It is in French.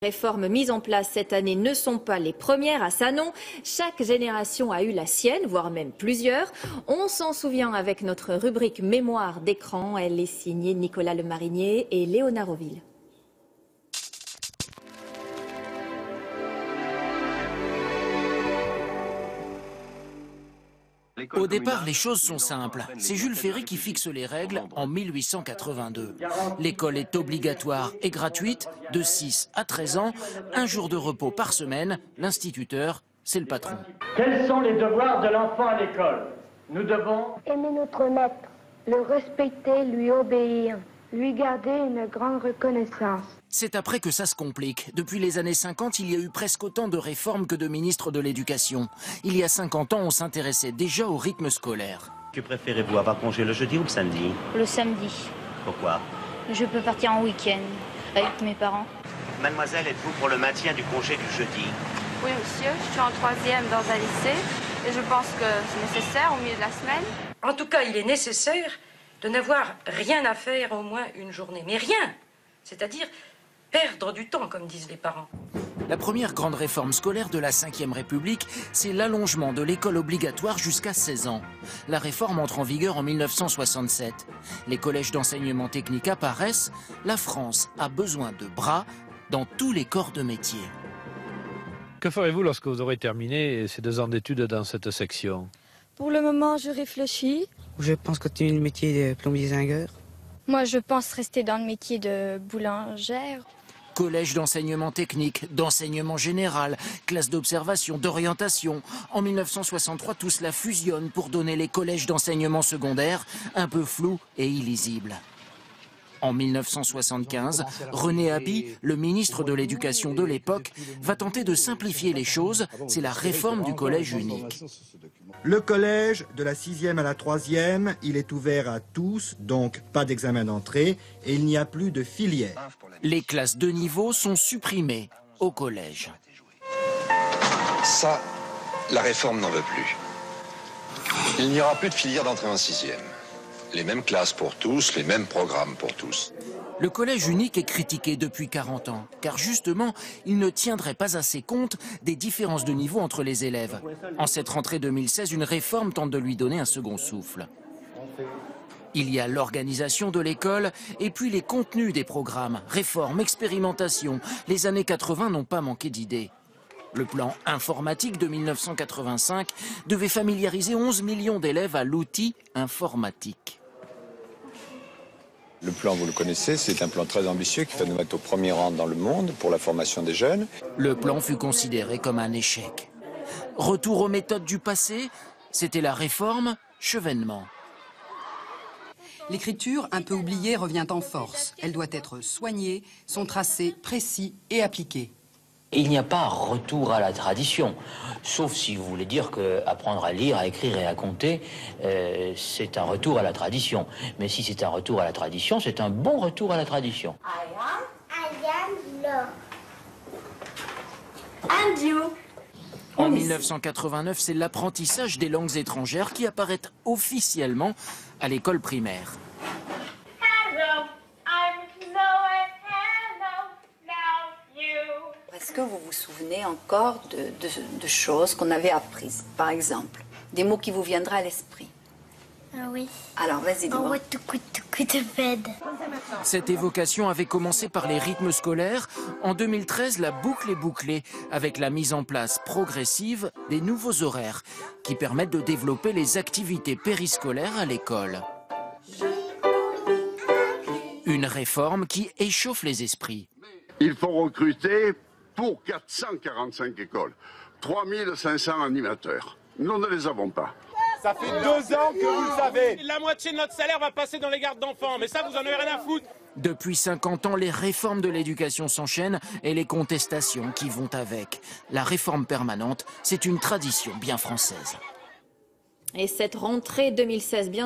Les réformes mises en place cette année ne sont pas les premières à Sanon. Chaque génération a eu la sienne, voire même plusieurs. On s'en souvient avec notre rubrique Mémoire d'écran. Elle est signée Nicolas Lemarinier et Léonard Oville. Au départ, les choses sont simples. C'est Jules Ferry qui fixe les règles en 1882. L'école est obligatoire et gratuite de 6 à 13 ans. Un jour de repos par semaine. L'instituteur, c'est le patron. Quels sont les devoirs de l'enfant à l'école? Nous devons aimer notre maître, le respecter, lui obéir, lui garder une grande reconnaissance. C'est après que ça se complique. Depuis les années 50, il y a eu presque autant de réformes que de ministres de l'Éducation. Il y a 50 ans, on s'intéressait déjà au rythme scolaire. Que préférez-vous, avoir congé le jeudi ou le samedi? Le samedi. Pourquoi? Je peux partir en week-end avec mes parents. Mademoiselle, êtes-vous pour le maintien du congé du jeudi? Oui, monsieur. Je suis en 3e dans un lycée et je pense que c'est nécessaire au milieu de la semaine. En tout cas, il est nécessaire de n'avoir rien à faire au moins une journée. Mais rien! C'est-à-dire perdre du temps, comme disent les parents. La première grande réforme scolaire de la Ve République, c'est l'allongement de l'école obligatoire jusqu'à 16 ans. La réforme entre en vigueur en 1967. Les collèges d'enseignement technique apparaissent. La France a besoin de bras dans tous les corps de métier. Que ferez-vous lorsque vous aurez terminé ces 2 ans d'études dans cette section? Pour le moment, je réfléchis. Je pense continuer le métier de plombier-zingueur. Moi, je pense rester dans le métier de boulangère. Collège d'enseignement technique, d'enseignement général, classe d'observation, d'orientation. En 1963, tout cela fusionne pour donner les collèges d'enseignement secondaire un peu flous et illisibles. En 1975, René Haby, le ministre de l'Éducation de l'époque, va tenter de simplifier les choses. C'est la réforme du collège unique. Le collège, de la 6e à la 3e, il est ouvert à tous, donc pas d'examen d'entrée, et il n'y a plus de filière. Les classes de niveau sont supprimées au collège. Ça, la réforme n'en veut plus. Il n'y aura plus de filière d'entrée en 6e. Les mêmes classes pour tous, les mêmes programmes pour tous. Le collège unique est critiqué depuis 40 ans, car justement, il ne tiendrait pas assez compte des différences de niveau entre les élèves. En cette rentrée 2016, une réforme tente de lui donner un second souffle. Il y a l'organisation de l'école et puis les contenus des programmes, réformes, expérimentations. Les années 80 n'ont pas manqué d'idées. Le plan informatique de 1985 devait familiariser 11 millions d'élèves à l'outil informatique. Le plan, vous le connaissez, c'est un plan très ambitieux qui va nous mettre au premier rang dans le monde pour la formation des jeunes. Le plan fut considéré comme un échec. Retour aux méthodes du passé, c'était la réforme Chevènement. L'écriture, un peu oubliée, revient en force. Elle doit être soignée, son tracé précis et appliqué. Et il n'y a pas retour à la tradition, sauf si vous voulez dire qu'apprendre à lire, à écrire et à compter, c'est un retour à la tradition. Mais si c'est un retour à la tradition, c'est un bon retour à la tradition. I am love. And you. En 1989, c'est l'apprentissage des langues étrangères qui apparaît officiellement à l'école primaire. Est-ce que vous vous souvenez encore de choses qu'on avait apprises? Par exemple, des mots qui vous viendraient à l'esprit. Oui. Alors, vas-y, dis-moi. Cette évocation avait commencé par les rythmes scolaires. En 2013, la boucle est bouclée avec la mise en place progressive des nouveaux horaires qui permettent de développer les activités périscolaires à l'école. Une réforme qui échauffe les esprits. Il faut recruter pour 445 écoles, 3500 animateurs. Nous ne les avons pas. Ça fait 2 ans que vous le savez. La moitié de notre salaire va passer dans les gardes d'enfants, mais ça, vous en avez rien à foutre. Depuis 50 ans, les réformes de l'éducation s'enchaînent et les contestations qui vont avec. La réforme permanente, c'est une tradition bien française. Et cette rentrée 2016, bien